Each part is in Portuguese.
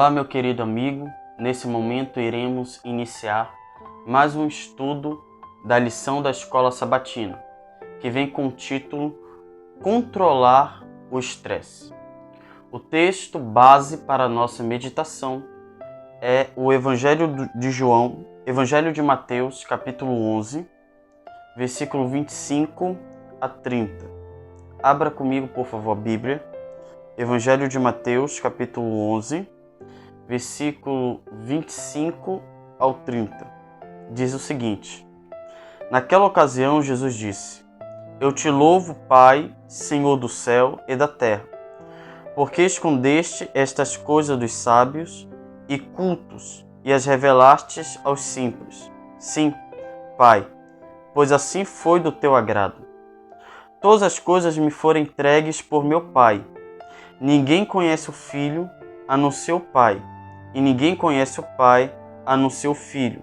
Olá, meu querido amigo. Nesse momento iremos iniciar mais um estudo da lição da Escola Sabatina, que vem com o título Controlar o Estresse. O texto base para a nossa meditação é o Evangelho de Mateus, capítulo 11, versículo 25 a 30. Abra comigo, por favor, a Bíblia. Evangelho de Mateus, capítulo 11, versículo 25 ao 30. Diz o seguinte: Naquela ocasião, Jesus disse: Eu te louvo, Pai, Senhor do céu e da terra, porque escondeste estas coisas dos sábios e cultos e as revelastes aos simples. Sim, Pai, pois assim foi do teu agrado. Todas as coisas me foram entregues por meu Pai. Ninguém conhece o Filho a não ser o Pai, e ninguém conhece o Pai a não ser o Filho,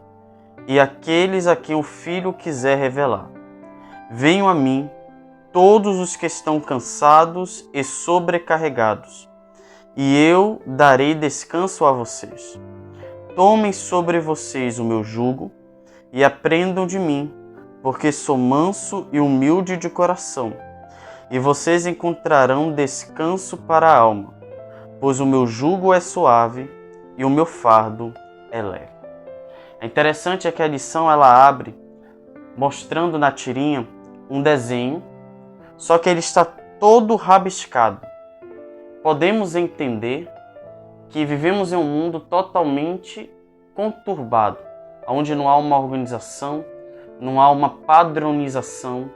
e aqueles a quem o Filho quiser revelar. Venham a mim todos os que estão cansados e sobrecarregados, e eu darei descanso a vocês. Tomem sobre vocês o meu jugo e aprendam de mim, porque sou manso e humilde de coração, e vocês encontrarão descanso para a alma, pois o meu jugo é suave e o meu fardo é leve. É interessante que a lição ela abre mostrando na tirinha um desenho, só que ele está todo rabiscado. Podemos entender que vivemos em um mundo totalmente conturbado, onde não há uma organização, não há uma padronização,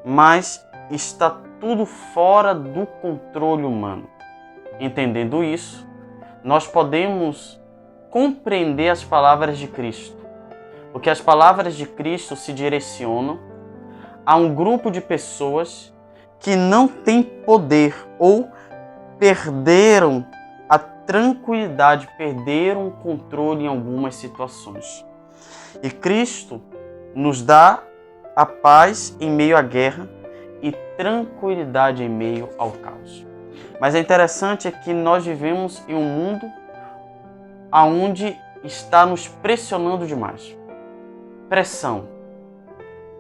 mas está tudo fora do controle humano. Entendendo isso, nós podemos compreender as palavras de Cristo, porque as palavras de Cristo se direcionam a um grupo de pessoas que não têm poder ou perderam a tranquilidade, perderam o controle em algumas situações. E Cristo nos dá a paz em meio à guerra e tranquilidade em meio ao caos. Mas é interessante que nós vivemos em um mundo onde está nos pressionando demais. Pressão.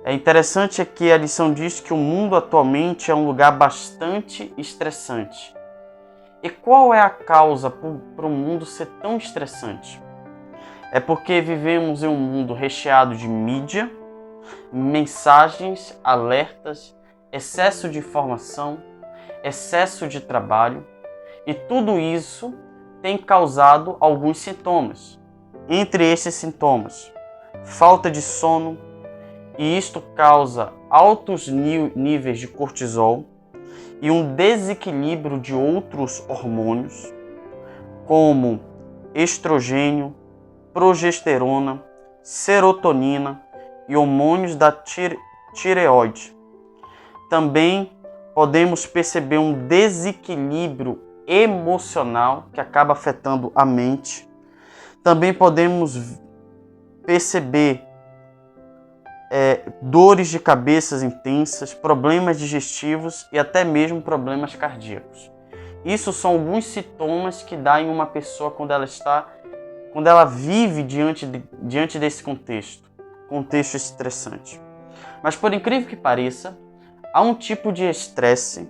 É interessante que a lição diz que o mundo atualmente é um lugar bastante estressante. E qual é a causa para o mundo ser tão estressante? É porque vivemos em um mundo recheado de mídia, mensagens, alertas, excesso de informação, excesso de trabalho, e tudo isso tem causado alguns sintomas. Entre esses sintomas, falta de sono, e isto causa altos níveis de cortisol e um desequilíbrio de outros hormônios, como estrogênio, progesterona, serotonina e hormônios da tireoide. Também podemos perceber um desequilíbrio emocional que acaba afetando a mente. Também podemos perceber dores de cabeça intensas, problemas digestivos e até mesmo problemas cardíacos. Isso são alguns sintomas que dá em uma pessoa quando ela vive diante desse contexto estressante. Mas por incrível que pareça, há um tipo de estresse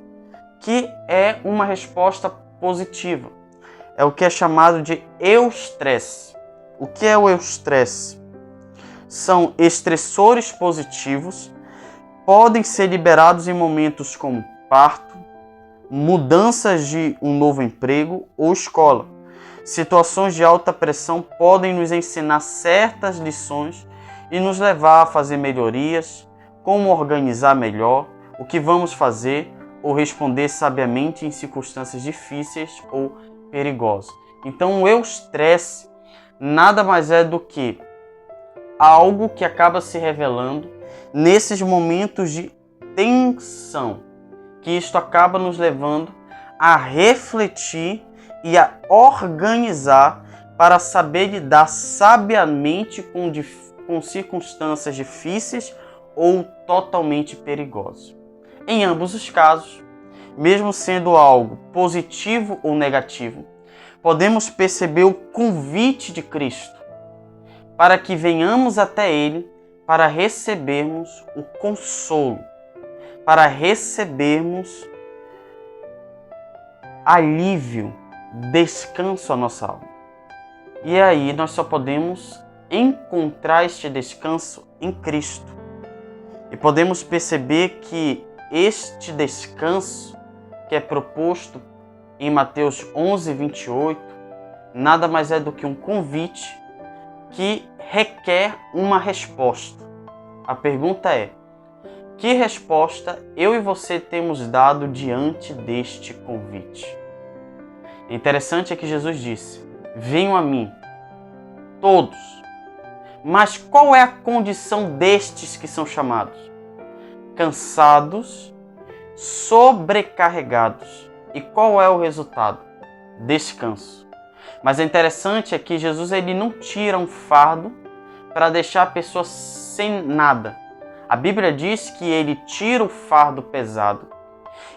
que é uma resposta positiva. É o que é chamado de eustresse. O que é o eustresse? São estressores positivos, podem ser liberados em momentos como parto, mudanças de um novo emprego ou escola. Situações de alta pressão podem nos ensinar certas lições e nos levar a fazer melhorias, como organizar melhor, o que vamos fazer ou responder sabiamente em circunstâncias difíceis ou perigosas. Então o eustresse nada mais é do que algo que acaba se revelando nesses momentos de tensão, que isto acaba nos levando a refletir e a organizar para saber lidar sabiamente com circunstâncias difíceis ou totalmente perigosas. Em ambos os casos, mesmo sendo algo positivo ou negativo, podemos perceber o convite de Cristo para que venhamos até Ele para recebermos o consolo, para recebermos alívio, descanso à nossa alma. E aí nós só podemos encontrar este descanso em Cristo. E podemos perceber que este descanso que é proposto em Mateus 11, 28, nada mais é do que um convite que requer uma resposta. A pergunta é: que resposta eu e você temos dado diante deste convite? É interessante que Jesus disse: venham a mim, todos. Mas qual é a condição destes que são chamados? Cansados, sobrecarregados. E qual é o resultado? Descanso. Mas é interessante que Jesus ele não tira um fardo para deixar a pessoa sem nada. A Bíblia diz que ele tira o fardo pesado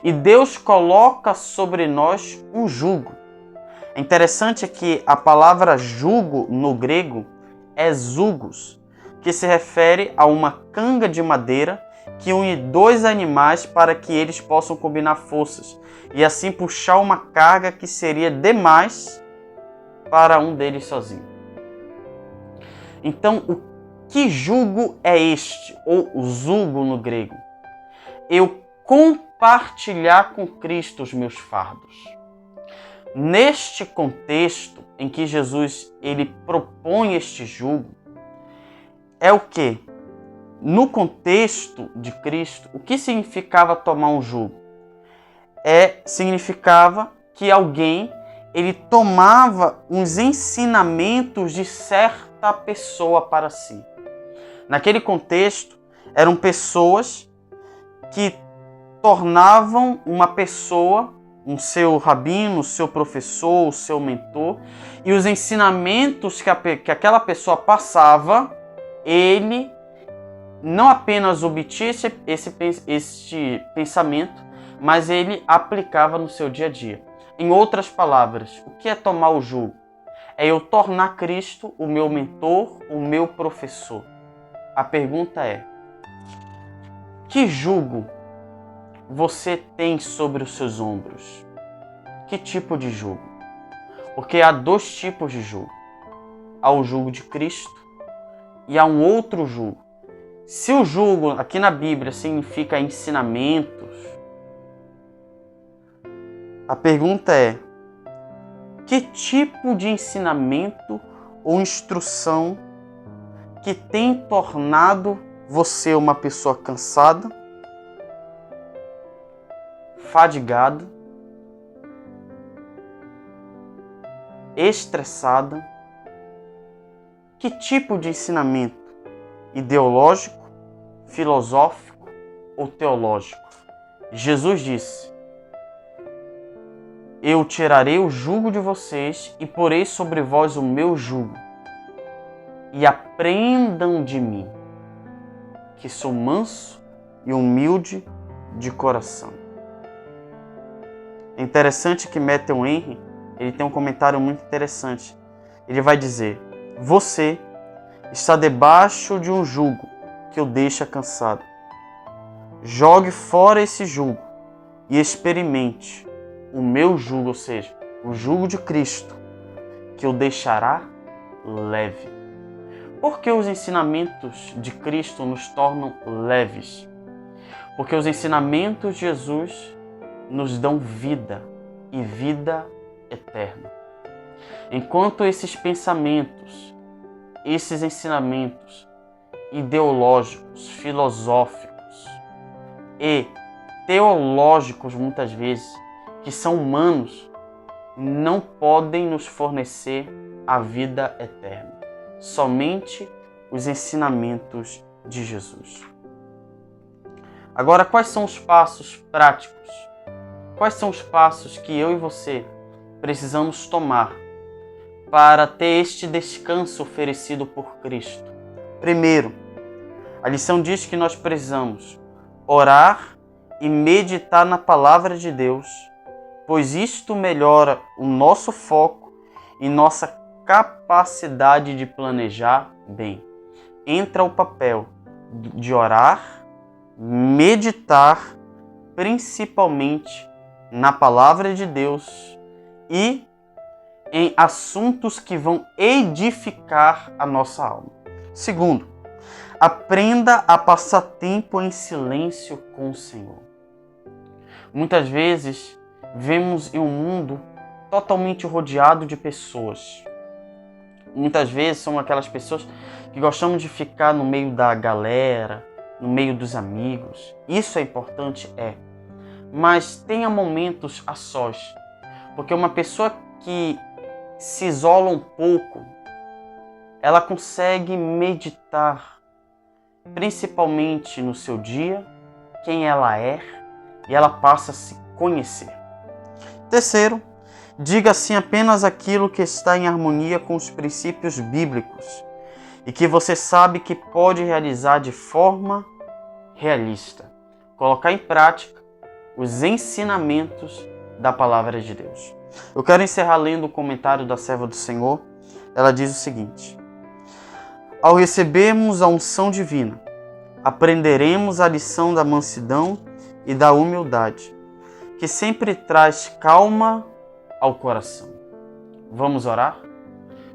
e Deus coloca sobre nós um jugo. É interessante que a palavra jugo no grego é zugos, que se refere a uma canga de madeira que une dois animais para que eles possam combinar forças e assim puxar uma carga que seria demais para um deles sozinho. Então, o que jugo é este, ou zugo no grego? Eu compartilhar com Cristo os meus fardos. Neste contexto em que Jesus ele propõe este jugo, é o quê? No contexto de Cristo, o que significava tomar um jugo? Significava que alguém ele tomava uns ensinamentos de certa pessoa para si. Naquele contexto, eram pessoas que tornavam uma pessoa, um seu rabino, o seu professor, o seu mentor, e os ensinamentos que aquela pessoa passava, ele não apenas obtinha este pensamento, mas ele aplicava no seu dia a dia. Em outras palavras, o que é tomar o jugo? É eu tornar Cristo o meu mentor, o meu professor. A pergunta é: que jugo você tem sobre os seus ombros? Que tipo de jugo? Porque há dois tipos de jugo. Há o jugo de Cristo e há um outro jugo. Se o jugo aqui na Bíblia significa ensinamentos, a pergunta é: que tipo de ensinamento ou instrução que tem tornado você uma pessoa cansada, fadigada, estressada? Que tipo de ensinamento? Ideológico, filosófico ou teológico? Jesus disse: eu tirarei o jugo de vocês e porei sobre vós o meu jugo. E aprendam de mim, que sou manso e humilde de coração. É interessante que Matthew Henry, ele tem um comentário muito interessante. Ele vai dizer: você está debaixo de um jugo que o deixa cansado. Jogue fora esse jugo e experimente o meu jugo, ou seja, o jugo de Cristo, que o deixará leve. Por que os ensinamentos de Cristo nos tornam leves? Porque os ensinamentos de Jesus nos dão vida e vida eterna. Enquanto esses pensamentos, esses ensinamentos ideológicos, filosóficos e teológicos, muitas vezes, que são humanos, não podem nos fornecer a vida eterna. Somente os ensinamentos de Jesus. Agora, quais são os passos práticos? Quais são os passos que eu e você precisamos tomar para ter este descanso oferecido por Cristo? Primeiro, a lição diz que nós precisamos orar e meditar na palavra de Deus, pois isto melhora o nosso foco em nossa capacidade de planejar bem. Entra o papel de orar, meditar, principalmente na palavra de Deus e em assuntos que vão edificar a nossa alma. Segundo, aprenda a passar tempo em silêncio com o Senhor. Muitas vezes vemos em um mundo totalmente rodeado de pessoas. Muitas vezes são aquelas pessoas que gostamos de ficar no meio da galera, no meio dos amigos. Isso é importante? É. Mas tenha momentos a sós. Porque uma pessoa que se isola um pouco, ela consegue meditar, principalmente no seu dia, quem ela é, e ela passa a se conhecer. Terceiro, diga sim apenas aquilo que está em harmonia com os princípios bíblicos e que você sabe que pode realizar de forma realista. Colocar em prática os ensinamentos da palavra de Deus. Eu quero encerrar lendo o comentário da serva do Senhor. Ela diz o seguinte: ao recebermos a unção divina, aprenderemos a lição da mansidão e da humildade, que sempre traz calma ao coração. Vamos orar?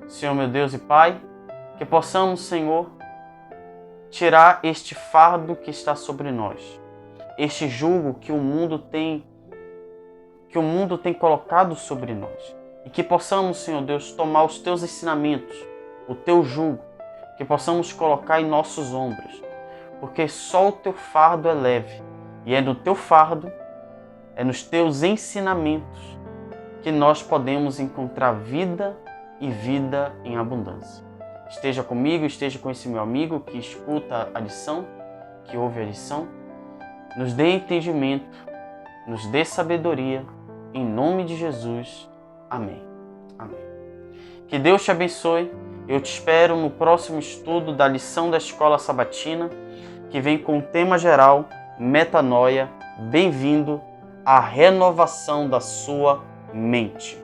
Senhor meu Deus e Pai, que possamos, Senhor, tirar este fardo que está sobre nós, este jugo que o mundo tem colocado sobre nós, e que possamos, Senhor Deus, tomar os Teus ensinamentos, o Teu jugo, que possamos colocar em nossos ombros, porque só o Teu fardo é leve, e é no Teu fardo, é nos Teus ensinamentos que nós podemos encontrar vida e vida em abundância. Esteja comigo, esteja com esse meu amigo que escuta a lição, que ouve a lição. Nos dê entendimento, nos dê sabedoria, em nome de Jesus. Amém. Amém. Que Deus te abençoe. Eu te espero no próximo estudo da lição da Escola Sabatina, que vem com o tema geral, Metanoia. Bem-vindo à renovação da sua mente.